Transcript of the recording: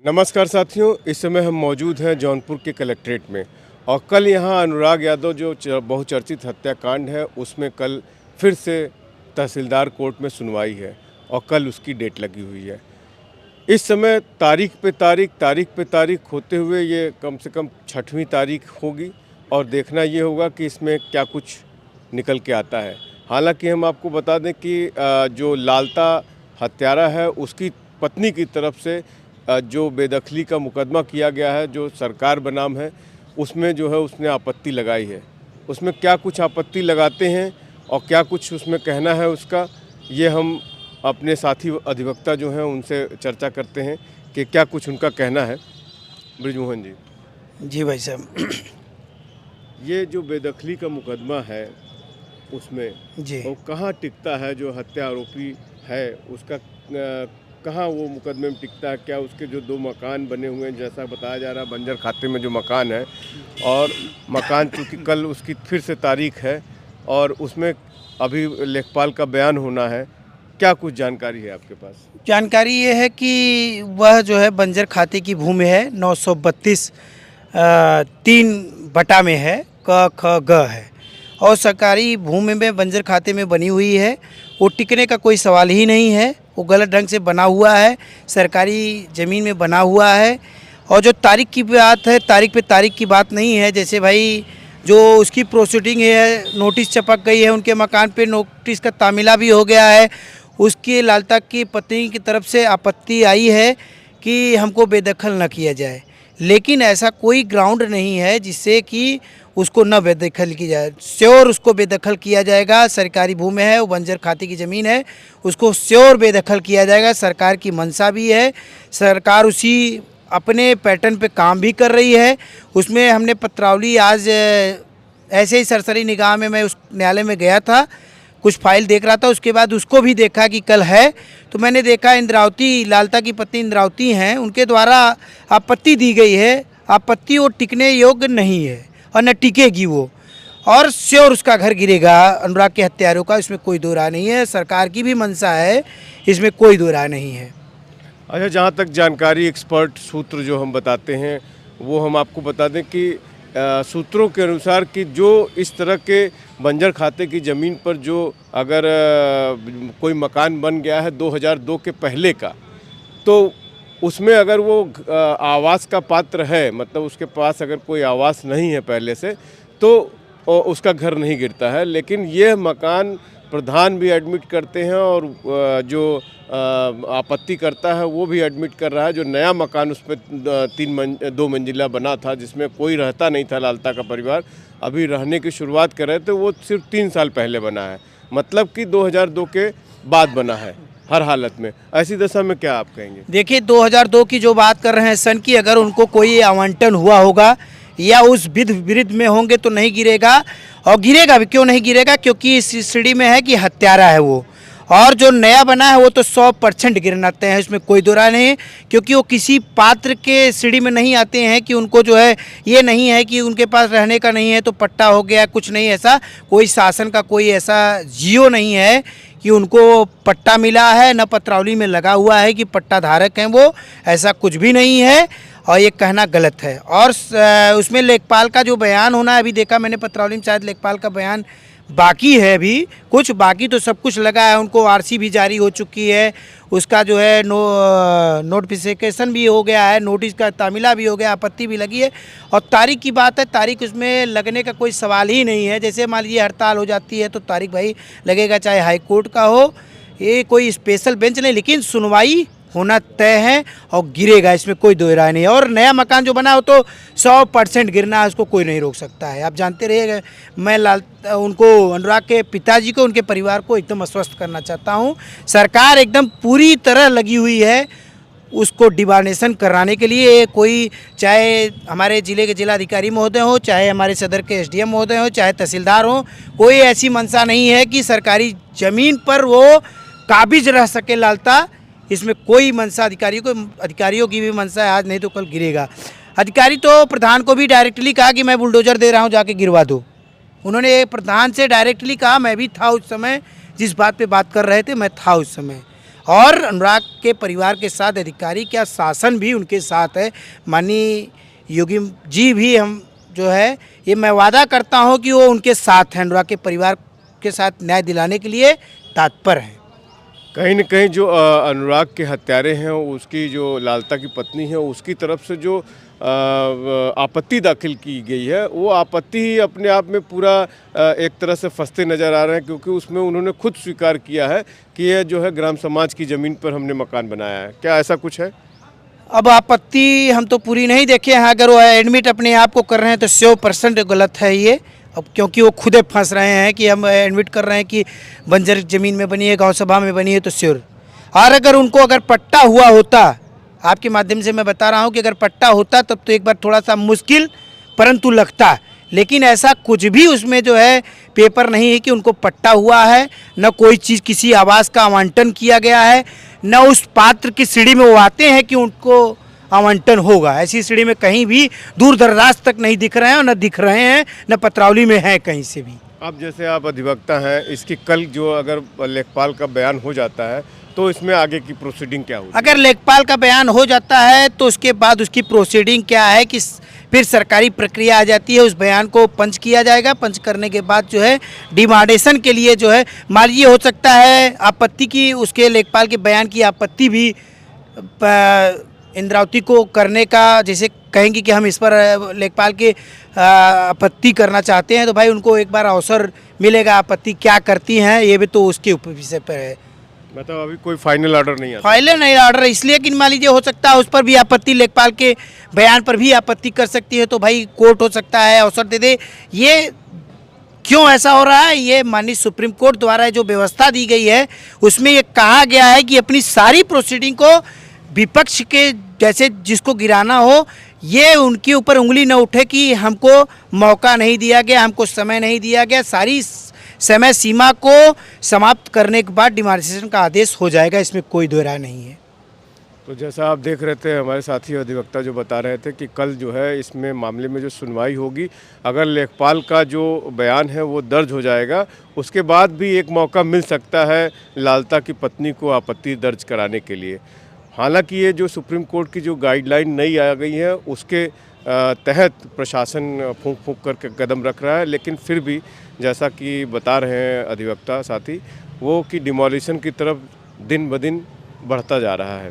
नमस्कार साथियों, इस समय हम मौजूद हैं जौनपुर के कलेक्ट्रेट में और कल यहाँ अनुराग यादव जो बहुचर्चित हत्याकांड है उसमें कल फिर से तहसीलदार कोर्ट में सुनवाई है और कल उसकी डेट लगी हुई है। इस समय तारीख पे तारीख होते हुए ये कम से कम 6वीं तारीख होगी और देखना ये होगा कि इसमें क्या कुछ निकल के आता है। हालांकि हम आपको बता दें कि जो लालता हत्यारा है उसकी पत्नी की तरफ से जो बेदखली का मुकदमा किया गया है, जो सरकार बनाम है, उसमें जो है उसने आपत्ति लगाई है। उसमें क्या कुछ आपत्ति लगाते हैं और क्या कुछ उसमें कहना है उसका, ये हम अपने साथी अधिवक्ता जो हैं उनसे चर्चा करते हैं कि क्या कुछ उनका कहना है। ब्रिजमोहन जी। जी भाई साहब। ये जो बेदखली का मुकदमा है उसमें जी वो कहाँ टिकता है? जो हत्या आरोपी है उसका कहाँ वो मुकदमे में टिकता है? क्या उसके जो 2 मकान बने हुए हैं, जैसा बताया जा रहा है बंजर खाते में जो मकान है, और मकान चूँकि कल उसकी फिर से तारीख है और उसमें अभी लेखपाल का बयान होना है, क्या कुछ जानकारी है आपके पास? जानकारी ये है कि वह जो है बंजर खाते की भूमि है 932 3 बटा में है, क ख ग है और सरकारी भूमि में बंजर खाते में बनी हुई है। वो टिकने का कोई सवाल ही नहीं है। वो गलत ढंग से बना हुआ है, सरकारी ज़मीन में बना हुआ है। और जो तारीख की बात है, तारीख पे तारीख की बात नहीं है। जैसे भाई जो उसकी प्रोसीडिंग है, नोटिस छपक गई है उनके मकान पे, नोटिस का तामीला भी हो गया है। उसकी लालता की पत्नी की तरफ से आपत्ति आई है कि हमको बेदखल न किया जाए, लेकिन ऐसा कोई ग्राउंड नहीं है जिससे कि उसको न बेदखल की जाए। श्योर उसको बेदखल किया जाएगा। सरकारी भूमि है, वो बंजर खाते की ज़मीन है, उसको श्योर बेदखल किया जाएगा। सरकार की मंशा भी है, सरकार उसी अपने पैटर्न पे काम भी कर रही है। उसमें हमने पत्रावली आज ऐसे ही सरसरी निगाह में मैं उस न्यायालय में गया था, कुछ फाइल देख रहा था, उसके बाद उसको भी देखा कि कल है, तो मैंने देखा इंद्रावती, लालता की पत्नी इंद्रावती हैं, उनके द्वारा आपत्ति दी गई है। आपत्ति वो टिकने योग्य नहीं है और न टिकेगी वो, और श्योर उसका घर गिरेगा अनुराग के हत्यारों का, इसमें कोई दो राय नहीं है। सरकार की भी मंशा है, इसमें कोई दो राय नहीं है। अच्छा, जहाँ तक जानकारी एक्सपर्ट सूत्र जो हम बताते हैं वो हम आपको बता दें कि सूत्रों के अनुसार कि जो इस तरह के बंजर खाते की ज़मीन पर जो अगर कोई मकान बन गया है 2002 के पहले का, तो उसमें अगर वो आवास का पात्र है, मतलब उसके पास अगर कोई आवास नहीं है पहले से, तो उसका घर नहीं गिरता है। लेकिन ये मकान प्रधान भी एडमिट करते हैं और जो आपत्ति करता है वो भी एडमिट कर रहा है। जो नया मकान उस पर 2 मंजिला बना था जिसमें कोई रहता नहीं था, लालता का परिवार अभी रहने की शुरुआत कर रहे थे, वो सिर्फ 3 साल पहले बना है, मतलब कि 2002 के बाद बना है हर हालत में। ऐसी दशा में क्या आप कहेंगे? देखिए 2002 की जो बात कर रहे हैं सन की, अगर उनको कोई आवंटन हुआ होगा या उस विरुद्ध में होंगे तो नहीं गिरेगा, और गिरेगा भी। क्यों नहीं गिरेगा? क्योंकि इस सीढ़ी में है कि हत्यारा है वो, और जो नया बना है वो तो 100% गिरनाते हैं, इसमें कोई दो राय नहीं। क्योंकि वो किसी पात्र के सीढ़ी में नहीं आते हैं कि उनको जो है ये नहीं है कि उनके पास रहने का नहीं है तो पट्टा हो गया, कुछ नहीं। ऐसा कोई शासन का कोई ऐसा जियो नहीं है कि उनको पट्टा मिला है, न पत्रावली में लगा हुआ है कि पट्टा धारक हैं वो, ऐसा कुछ भी नहीं है और ये कहना गलत है। और उसमें लेखपाल का जो बयान होना है, अभी देखा मैंने पत्रावली में, शायद लेखपाल का बयान बाकी है अभी कुछ, बाकी तो सब कुछ लगा है। उनको आरसी भी जारी हो चुकी है, उसका जो है नोटिफिकेशन भी हो गया है, नोटिस का तामीला भी हो गया, आपत्ति भी लगी है। और तारीख की बात है, तारीख उसमें लगने का कोई सवाल ही नहीं है। जैसे मान लीजिए हड़ताल हो जाती है तो तारीख भाई लगेगा, चाहे हाई कोर्ट का हो, ये कोई स्पेशल बेंच नहीं, लेकिन सुनवाई होना तय है और गिरेगा, इसमें कोई दो राय नहीं है। और नया मकान जो बना हो तो 100% गिरना है, उसको कोई नहीं रोक सकता है। आप जानते रहिएगा, मैं उनको, अनुराग के पिताजी को, उनके परिवार को एकदम आश्वस्त करना चाहता हूं, सरकार एकदम पूरी तरह लगी हुई है उसको डिवार्नेशन कराने के लिए। कोई, चाहे हमारे ज़िले के जिलाधिकारी महोदय हो, चाहे हमारे सदर के एसडीएम महोदय हो, चाहे तहसीलदार हो, कोई ऐसी मंशा नहीं है कि सरकारी ज़मीन पर वो काबिज रह सके लालता। इसमें कोई मंशा अधिकारियों की भी मंशा है, आज नहीं तो कल गिरेगा। अधिकारी तो प्रधान को भी डायरेक्टली कहा कि मैं बुलडोजर दे रहा हूं, जाके गिरवा दो। उन्होंने प्रधान से डायरेक्टली कहा, मैं भी था उस समय, जिस बात पे बात कर रहे थे मैं था उस समय। और अनुराग के परिवार के साथ अधिकारी क्या शासन भी उनके साथ है। माननीय योगी जी भी हम जो है ये मैं वादा करता हूँ कि वो उनके साथ हैं, अनुराग के परिवार के साथ न्याय दिलाने के लिए तत्पर हैं। कहीं न कहीं जो अनुराग के हत्यारे हैं, उसकी जो लालता की पत्नी है, उसकी तरफ से जो आपत्ति दाखिल की गई है, वो आपत्ति ही अपने आप में पूरा एक तरह से फंसते नज़र आ रहे हैं, क्योंकि उसमें उन्होंने खुद स्वीकार किया है कि यह जो है ग्राम समाज की ज़मीन पर हमने मकान बनाया है। क्या ऐसा कुछ है? अब आपत्ति हम तो पूरी नहीं देखे हैं, अगर वो एडमिट अपने आप को कर रहे हैं तो 100% गलत है ये। अब क्योंकि वो खुद फंस रहे हैं कि हम एडमिट कर रहे हैं कि बंजर ज़मीन में बनी है, गांव सभा में बनी है, तो श्योर। और अगर उनको अगर पट्टा हुआ होता, आपके माध्यम से मैं बता रहा हूं कि अगर पट्टा होता तब तो एक बार थोड़ा सा मुश्किल परंतु लगता, लेकिन ऐसा कुछ भी उसमें जो है पेपर नहीं है कि उनको पट्टा हुआ है, न कोई चीज़ किसी आवास का आवंटन किया गया है, न उस पात्र की सीढ़ी में वो आते हैं कि उनको आवंटन होगा। ऐसी सीढ़ी में कहीं भी दूर दराज तक नहीं दिख रहे हैं और न दिख रहे हैं, न पत्रावली में है कहीं से भी। अब जैसे आप अधिवक्ता हैं, इसकी कल जो अगर लेखपाल का बयान हो जाता है तो इसमें आगे की प्रोसीडिंग क्या होगी? अगर लेखपाल का बयान हो जाता है तो उसके बाद उसकी प्रोसीडिंग क्या है कि फिर सरकारी प्रक्रिया आ जाती है, उस बयान को पंच किया जाएगा। पंच करने के बाद जो है डिमांडेशन के लिए जो है मान लीजिए हो सकता है आपत्ति की, उसके लेखपाल के बयान की आपत्ति भी इंद्रावती को करने का, जैसे कहेंगे कि हम इस पर लेखपाल के आपत्ति करना चाहते हैं, तो भाई उनको एक बार अवसर मिलेगा। आपत्ति क्या करती हैं ये भी तो उसके ऊपर विषय पर है। मतलब अभी कोई फाइनल ऑर्डर नहीं है? फाइनल नहीं ऑर्डर इसलिए कि मान लीजिए हो सकता है उस पर भी आपत्ति, लेखपाल के बयान पर भी आपत्ति कर सकती है, तो भाई कोर्ट हो सकता है अवसर दे दे। ये क्यों ऐसा हो रहा है, ये माननीय सुप्रीम कोर्ट द्वारा जो व्यवस्था दी गई है उसमें ये कहा गया है कि अपनी सारी प्रोसीडिंग को विपक्ष के जैसे जिसको गिराना हो, ये उनके ऊपर उंगली न उठे कि हमको मौका नहीं दिया गया, हमको समय नहीं दिया गया। सारी समय सीमा को समाप्त करने के बाद डिमार्केशन का आदेश हो जाएगा, इसमें कोई दो राय नहीं है। तो जैसा आप देख रहे थे, हमारे साथी अधिवक्ता जो बता रहे थे कि कल जो है इसमें मामले में जो सुनवाई होगी, अगर लेखपाल का जो बयान है वो दर्ज हो जाएगा, उसके बाद भी एक मौका मिल सकता है लालता की पत्नी को आपत्ति दर्ज कराने के लिए। हालांकि ये जो सुप्रीम कोर्ट की जो गाइडलाइन नई आ गई है उसके तहत प्रशासन फूंक फूंक करके कदम रख रहा है, लेकिन फिर भी जैसा कि बता रहे हैं अधिवक्ता साथी वो कि डिमोलिशन की तरफ दिन ब दिन बढ़ता जा रहा है।